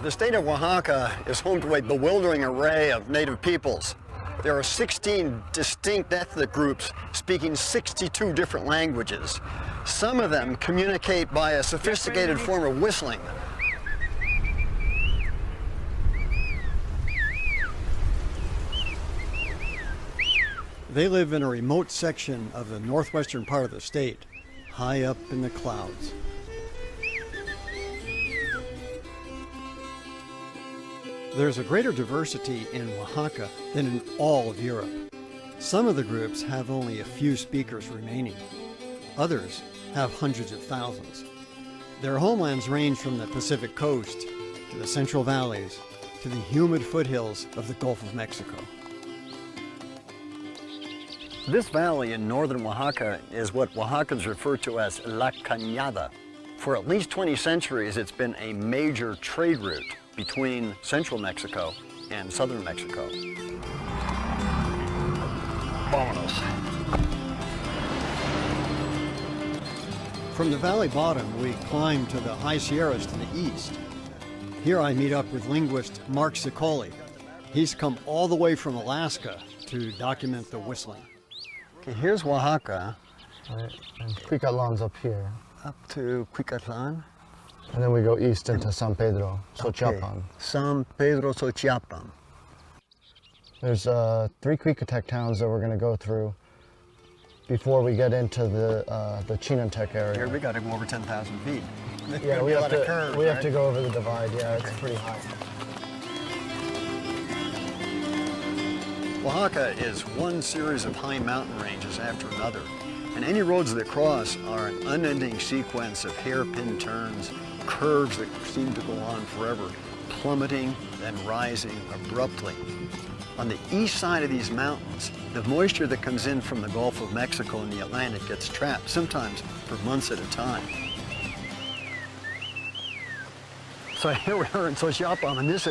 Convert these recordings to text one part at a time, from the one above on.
The state of Oaxaca is home to a bewildering array of native peoples. There are 16 distinct ethnic groups speaking 62 different languages. Some of them communicate by a sophisticated form of whistling. They live in a remote section of the northwestern part of the state, high up in the clouds. There's a greater diversity in Oaxaca than in all of Europe. Some of the groups have only a few speakers remaining. Others have hundreds of thousands. Their homelands range from the Pacific coast to the Central Valleys to the humid foothills of the Gulf of Mexico. This valley in northern Oaxaca is what Oaxacans refer to as La Cañada. For at least 20 centuries, it's been a major trade route between central Mexico and southern Mexico. Vámonos. From the valley bottom, we climb to the high Sierras to the east. Here I meet up with linguist Mark Sicoli. He's come all the way from Alaska to document the whistling. Okay, here's Oaxaca. Right, and Cuicatlan's up here. Up to Cuicatlan. And then we go east into San Pedro, Chiapán. Okay. San Pedro, Chiapán. There's 3 Cuicatec towns that we're going to go through before we get into the Chinanteco area. Here we got to go over 10,000 feet. Yeah, we have to go over the divide. Yeah, it's pretty high. Oaxaca is one series of high mountain ranges after another, and any roads that cross are an unending sequence of hairpin turns, curves that seem to go on forever, plummeting, then rising abruptly. On the east side of these mountains, the moisture that comes in from the Gulf of Mexico and the Atlantic gets trapped, sometimes for months at a time. So here we are in Chiapán, and this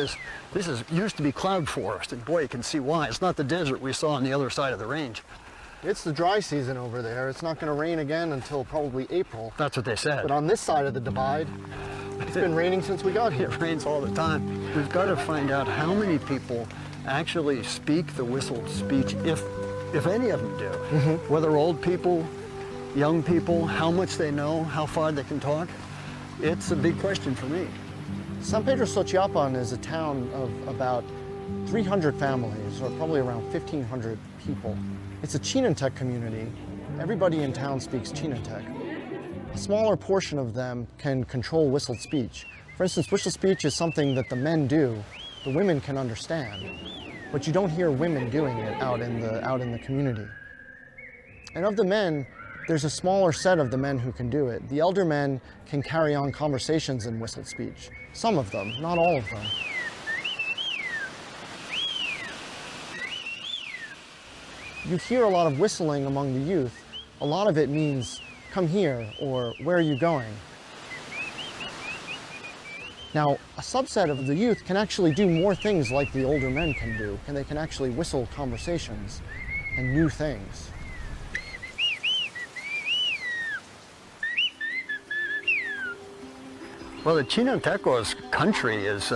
used to be cloud forest, and boy, you can see why. It's not the desert we saw on the other side of the range. It's the dry season over there. It's not going to rain again until probably April. That's what they said. But on this side of the divide, it's been raining since we got here. It rains all the time. We've got to find out how many people actually speak the whistled speech, if any of them do. Mm-hmm. Whether old people, young people, how much they know, how far they can talk. It's a big question for me. San Pedro Chiapán is a town of about 300 families, or probably around 1,500 people. It's a Chinantec community. Everybody in town speaks Chinantec. A smaller portion of them can control whistled speech. For instance, whistled speech is something that the men do, the women can understand, but you don't hear women doing it out in the community. And of the men, there's a smaller set of the men who can do it. The elder men can carry on conversations in whistled speech. Some of them, not all of them. You hear a lot of whistling among the youth. A lot of it means, come here, or where are you going? Now, a subset of the youth can actually do more things like the older men can do, and they can actually whistle conversations and new things. Well, the Chinanteco's country is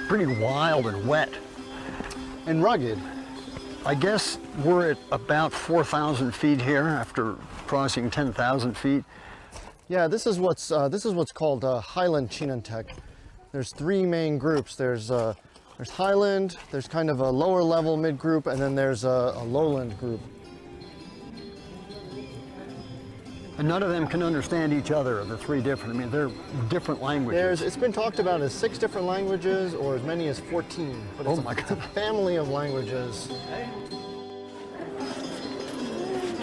pretty wild and wet. And rugged. I guess we're at about 4,000 feet here after crossing 10,000 feet. Yeah, this is what's called Highland Chinantec. There's 3 main groups. There's Highland, there's kind of a lower level mid group, and then there's a lowland group. And none of them can understand each other, the 3 different. I mean, they're different languages. It's been talked about as 6 different languages or as many as 14. But it's a family of languages.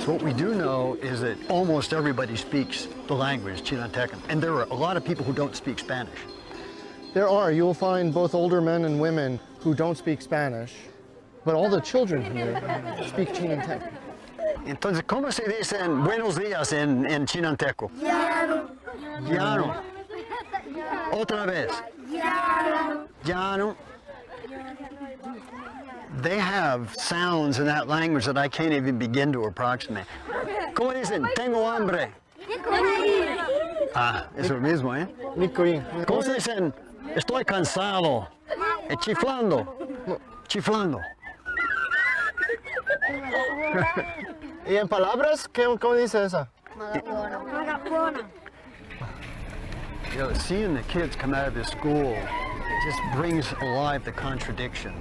So what we do know is that almost everybody speaks the language, Chinantecan. And there are a lot of people who don't speak Spanish. There are. You will find both older men and women who don't speak Spanish. But all the children here speak Chinanteco. Entonces, ¿cómo se dicen buenos días en Chinanteco? Llano. Llano. Otra vez. Llano. Llano. They have sounds in that language that I can't even begin to approximate. ¿Cómo dicen? Tengo hambre. Ah, es lo mismo, ¿eh? Nicorín. ¿Cómo se dicen? Estoy cansado. Chiflando. Chiflando. ¿Y en palabras? ¿Cómo dice esa? You know, seeing the kids come out of this school just brings alive the contradiction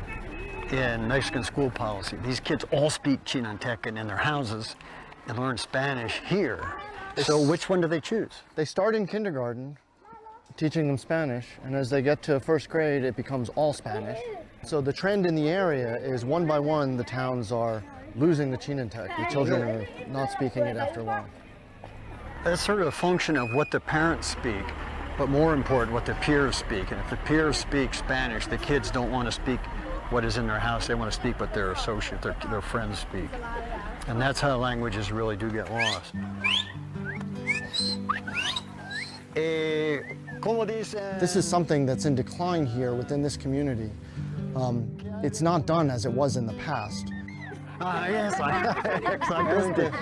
in Mexican school policy. These kids all speak Chinantecan in their houses and learn Spanish here. So which one do they choose? They start in kindergarten teaching them Spanish, and as they get to first grade, it becomes all Spanish. So the trend in the area is one by one, the towns are losing the Chinantec. The children are not speaking it after long. That's sort of a function of what the parents speak, but more important, what the peers speak. And if the peers speak Spanish, the kids don't want to speak what is in their house. They want to speak what their associate, their friends speak. And that's how languages really do get lost. This is something that's in decline here within this community. It's not done as it was in the past. Yes, exactamente.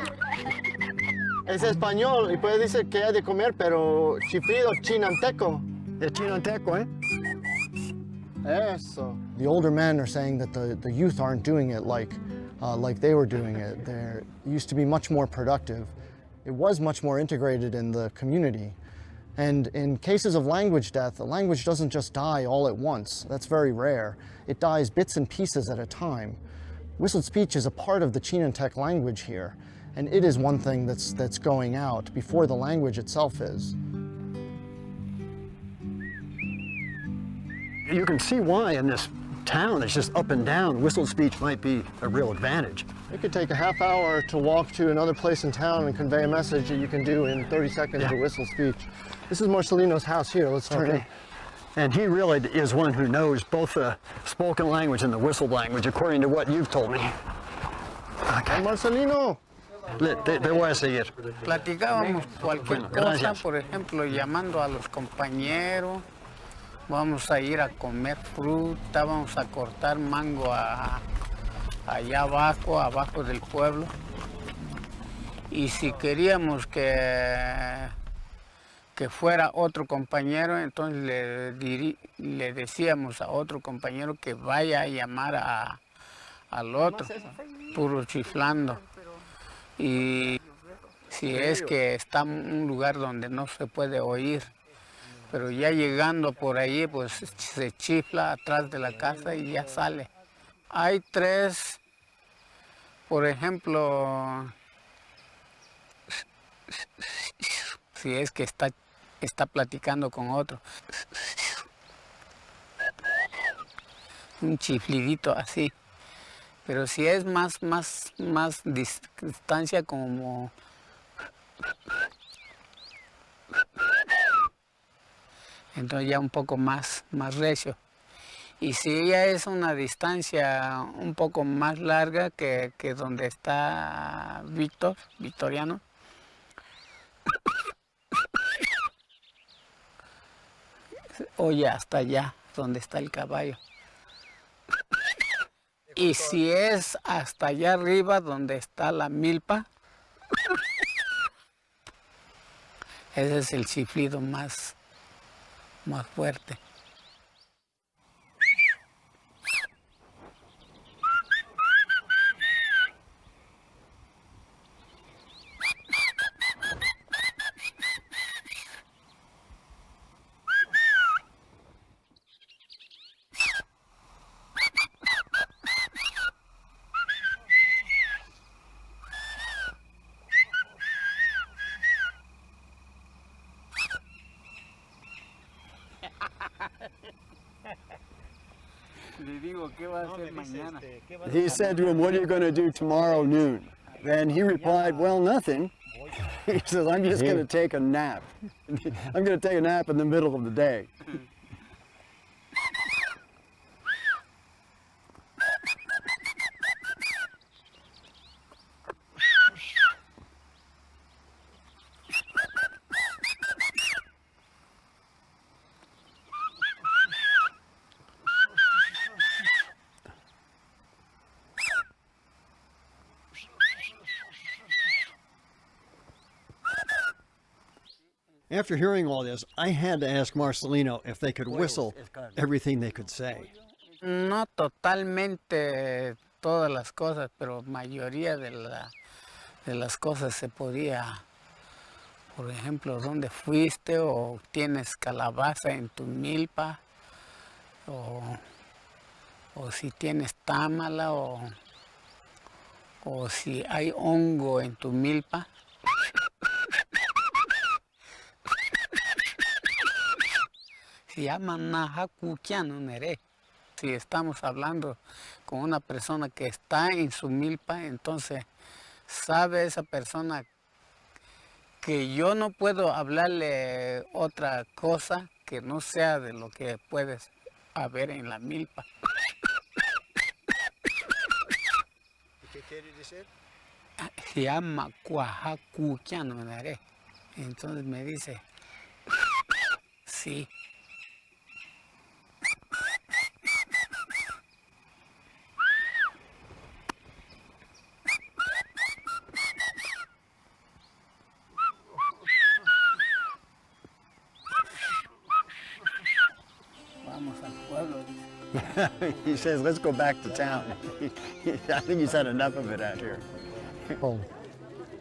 Es español y puede decir que hay de comer, pero chiflido chinanteco. Es chinanteco, eh? Eso. The older men are saying that the youth aren't doing it like they were doing it. They used to be much more productive. It was much more integrated in the community. And in cases of language death, a language doesn't just die all at once. That's very rare. It dies bits and pieces at a time. Whistled speech is a part of the Chinantec language here, and it is one thing that's going out before the language itself is. You can see why in this town it's just up and down. Whistled speech might be a real advantage. It could take a half hour to walk to another place in town and convey a message that you can do in 30 seconds with whistle speech. This is Marcelino's house here. Let's turn in. And he really is one who knows both the spoken language and the whistled language, according to what you've told me. Okay. Marcelino! Te voy a seguir. Platicábamos cualquier cosa, por ejemplo, llamando a los compañeros, vamos a ir a comer fruta, vamos a cortar mango allá abajo del pueblo. Y si queríamos que fuera otro compañero, entonces le decíamos a otro compañero que vaya a llamar al otro, puro chiflando. Y si es que está en un lugar donde no se puede oír, pero ya llegando por ahí, pues se chifla atrás de la casa y ya sale. Hay tres, por ejemplo, si es que está platicando con otro, un chiflidito así. Pero si es más distancia, como entonces ya un poco más recio. Y si ya es una distancia un poco más larga que donde está Victoriano, oye hasta allá donde está el caballo. Y si es hasta allá arriba donde está la milpa, ese es el chiflido más fuerte. He said to him, "What are you going to do tomorrow noon?" And he replied, "Well, nothing." He says, "I'm just going to take a nap. I'm going to take a nap in the middle of the day." After hearing all this, I had to ask Marcelino if they could whistle everything they could say. No totalmente todas las cosas, pero mayoría de las cosas se podía. Por ejemplo, ¿dónde fuiste? O tienes calabaza en tu milpa, o si tienes támala, o si hay hongo en tu milpa. Se llama nahakukiano nere. Si estamos hablando con una persona que está en su milpa, entonces sabe esa persona que yo no puedo hablarle otra cosa que no sea de lo que puedes haber en la milpa. ¿Qué quiere decir? Se llama cuajacuquiano, nere. Entonces me dice, sí. He says, let's go back to town. I think he's had enough of it out here.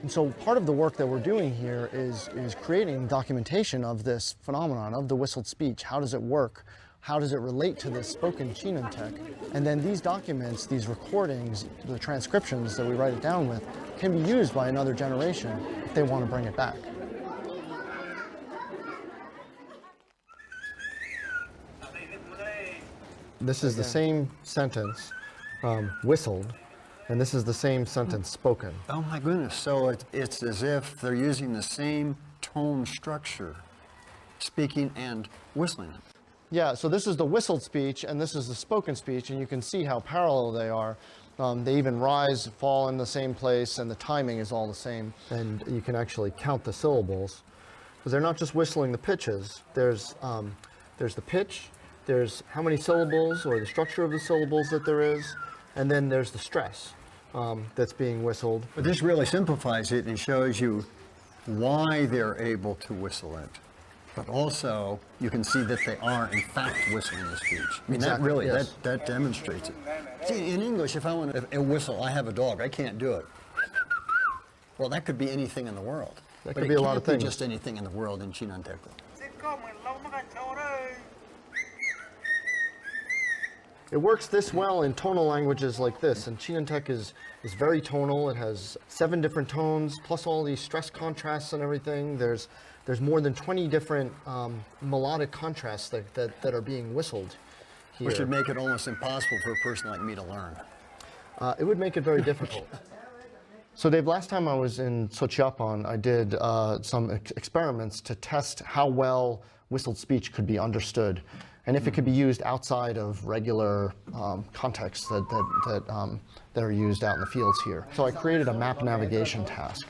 And so part of the work that we're doing here is creating documentation of this phenomenon, of the whistled speech. How does it work? How does it relate to the spoken chinanteco? And then these documents, these recordings, the transcriptions that we write it down with, can be used by another generation if they want to bring it back. This is the same sentence whistled, and this is the same sentence spoken. Oh my goodness, so it's as if they're using the same tone structure, speaking and whistling it. Yeah, so this is the whistled speech, and this is the spoken speech, and you can see how parallel they are. They even rise, fall in the same place, and the timing is all the same. And you can actually count the syllables, because they're not just whistling the pitches. There's the pitch, there's how many syllables or the structure of the syllables that there is, and then there's the stress that's being whistled. But this really simplifies it and shows you why they're able to whistle it. But also, you can see that they are, in fact, whistling the speech. I mean, Exactly, that really, yes. that demonstrates it. See, in English, if I want to whistle, I have a dog, I can't do it. Well, that could be anything in the world. That But could be a lot of it can't be things. just anything in the world in Chinanteco. It works this well in tonal languages like this, and Chinantec is very tonal. It has 7 different tones, plus all these stress contrasts and everything. There's more than 20 different melodic contrasts that are being whistled here. Which would make it almost impossible for a person like me to learn. It would make it very difficult. So Dave, last time I was in Chiapán, I did some experiments to test how well whistled speech could be understood, and if it could be used outside of regular contexts that are used out in the fields here. So I created a map navigation task,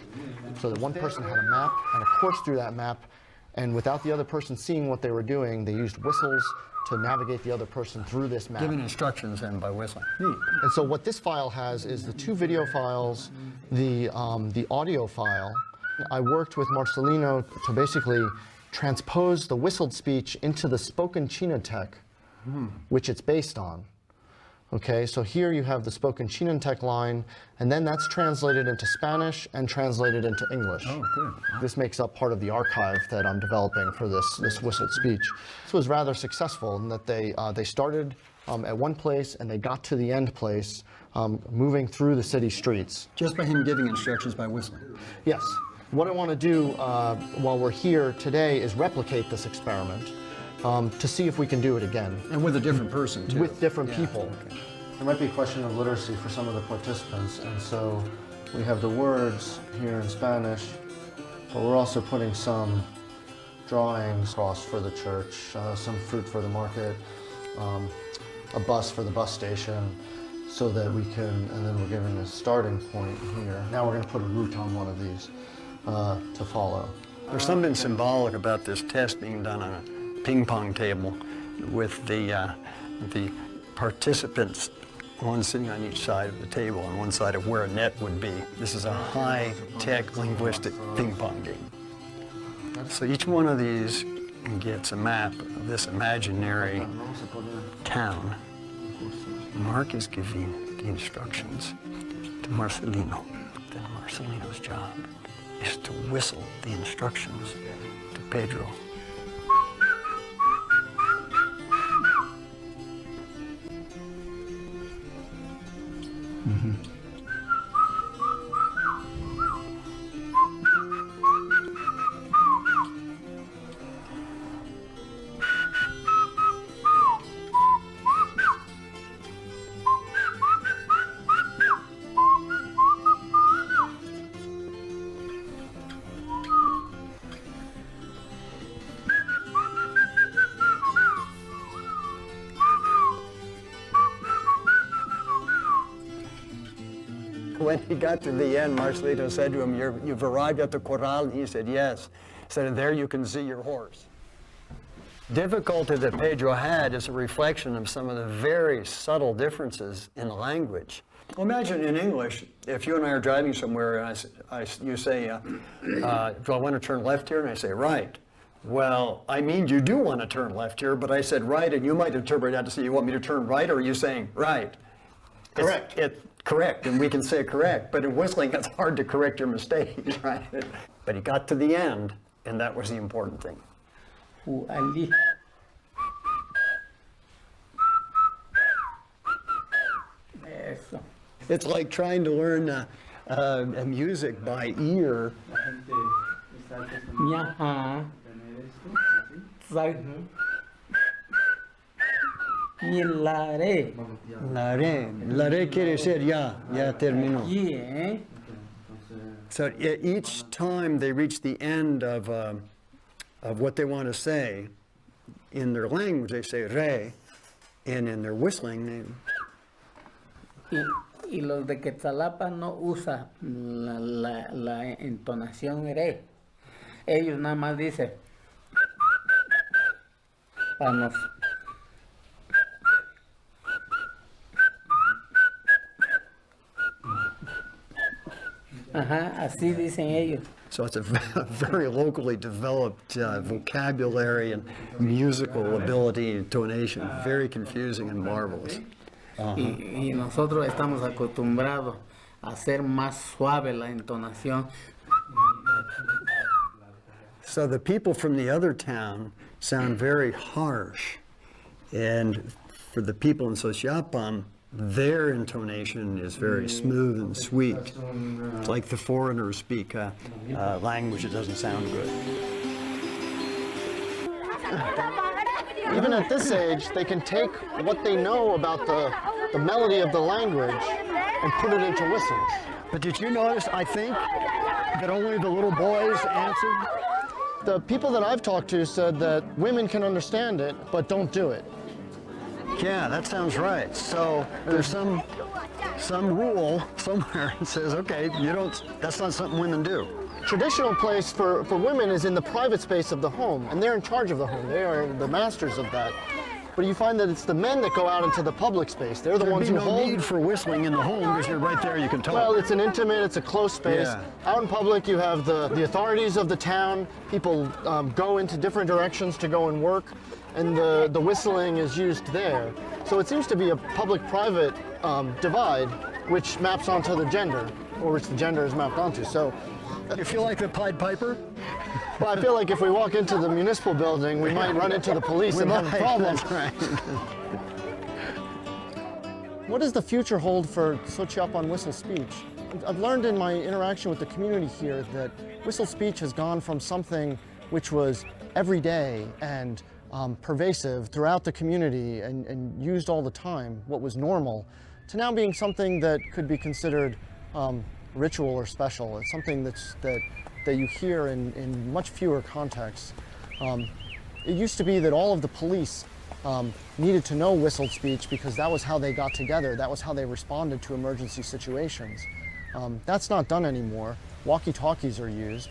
so that one person had a map and a course through that map, and without the other person seeing what they were doing, they used whistles to navigate the other person through this map. Giving instructions and by whistling. Neat. And so what this file has is the 2 video files, the audio file. I worked with Marcelino to basically transpose the whistled speech into the spoken Chinantec, which it's based on. Okay, so here you have the spoken Chinantec line, and then that's translated into Spanish and translated into English. Oh, good. This makes up part of the archive that I'm developing for this whistled speech. This was rather successful in that they started at one place and they got to the end place, moving through the city streets. Just by him giving instructions by whistling. Yes. What I want to do while we're here today is replicate this experiment to see if we can do it again. And with a different person, too. With different people. Okay. There might be a question of literacy for some of the participants, and so we have the words here in Spanish, but we're also putting some drawings across for the church, some fruit for the market, a bus for the bus station, so that we can, and then we're giving a starting point here. Now we're going to put a route on one of these to follow. There's something symbolic about this test being done on a ping pong table with the participants, one sitting on each side of the table and one side of where a net would be. This is a high-tech linguistic ping pong game. So each one of these gets a map of this imaginary town. Mark is giving the instructions to Marcelino. Then Marcelino's job is to whistle the instructions to Pedro. When he got to the end, Marcelino said to him, "You've arrived at the corral?" He said, "Yes." He said, "And there you can see your horse." Difficulty that Pedro had is a reflection of some of the very subtle differences in the language. Well, imagine in English, if you and I are driving somewhere and you say, "Do I want to turn left here?" And I say, "Right." Well, I mean, you do want to turn left here, but I said right, and you might interpret that to say you want me to turn right, or are you saying right? Correct. Correct, and we can say correct, but in whistling, it's hard to correct your mistakes, right? But he got to the end, and that was the important thing. Ali. Eso. It's like trying to learn music by ear. Ajá. Y la re. La re quiere decir ya terminó. Yeah. So each time they reach the end of what they want to say, in their language they say re, and in their whistling Y los de Quetzalapa no usan la entonación re. Ellos nada más dicen para nos. Ajá, así dicen ellos. So it's a very locally developed vocabulary and musical ability, intonation, very confusing and marvelous. Y nosotros estamos acostumbrados a hacer más suave la entonación. So the people from the other town sound very harsh, and for the people in Chiapán, their intonation is very smooth and sweet. It's like the foreigners speak a language that doesn't sound good. Even at this age, they can take what they know about the melody of the language and put it into whistles. But did you notice, I think, that only the little boys answered? The people that I've talked to said that women can understand it, but don't do it. Yeah, that sounds right. So there's some rule somewhere that says, okay, that's not something women do. Traditional place for women is in the private space of the home, and they're in charge of the home. They are the masters of that. But you find that it's the men that go out into the public space. They're the ones who hold. There'd be no need for whistling in the home because you're right there, you can talk. Well, it's an intimate, it's a close space. Yeah. Out in public, you have the authorities of the town. People go into different directions to go and work, and the whistling is used there. So it seems to be a public-private divide, which maps onto the gender, or which the gender is mapped onto. So, You feel like the Pied Piper? well, I feel like if we walk into the municipal building, we might run into the police and have a problem. That's right. What does the future hold for Chiapán whistle speech? I've learned in my interaction with the community here that whistle speech has gone from something which was everyday and pervasive throughout the community and used all the time, what was normal, to now being something that could be considered ritual or special. It's something that you hear in much fewer contexts. It used to be that all of the police needed to know whistled speech because that was how they got together, that was how they responded to emergency situations. That's not done anymore. Walkie-talkies are used.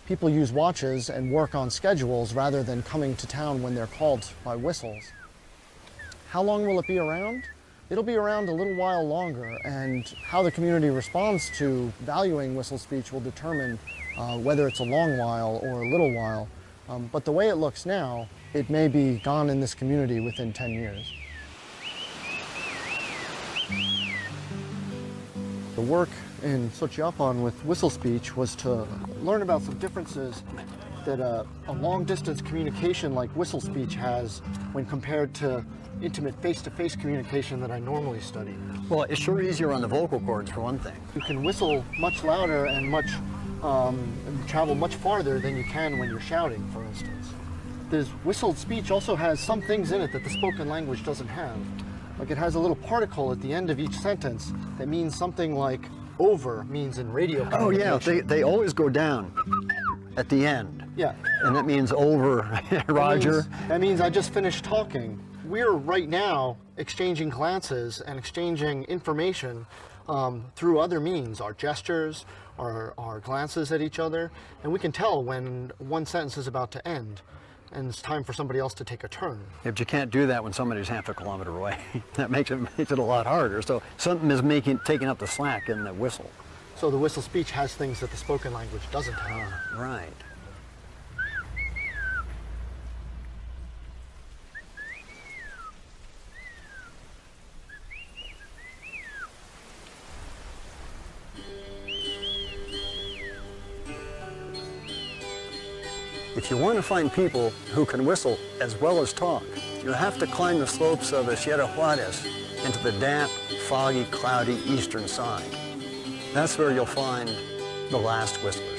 People use watches and work on schedules rather than coming to town when they're called by whistles. How long will it be around? It'll be around a little while longer, and how the community responds to valuing whistle speech will determine whether it's a long while or a little while. But the way it looks now, it may be gone in this community within 10 years. The work in Chiapán with whistle speech was to learn about some differences that a long-distance communication like whistle speech has when compared to intimate face-to-face communication that I normally study. Well, it's sure easier on the vocal cords for one thing. You can whistle much louder and travel much farther than you can when you're shouting, for instance. This whistled speech also has some things in it that the spoken language doesn't have. Like it has a little particle at the end of each sentence that means something like over means in radio Oh yeah, communication. they always go down at the end. Yeah. And that means over, Roger. That means I just finished talking. We're right now exchanging glances and exchanging information through other means, our gestures, our glances at each other, and we can tell when one sentence is about to end and it's time for somebody else to take a turn. If you can't do that when somebody's half a kilometer away, that makes it a lot harder. So something is taking up the slack in the whistle. So the whistle speech has things that the spoken language doesn't have. Right. If you want to find people who can whistle as well as talk, you'll have to climb the slopes of the Sierra Juarez into the damp, foggy, cloudy eastern side. That's where you'll find the last whistler.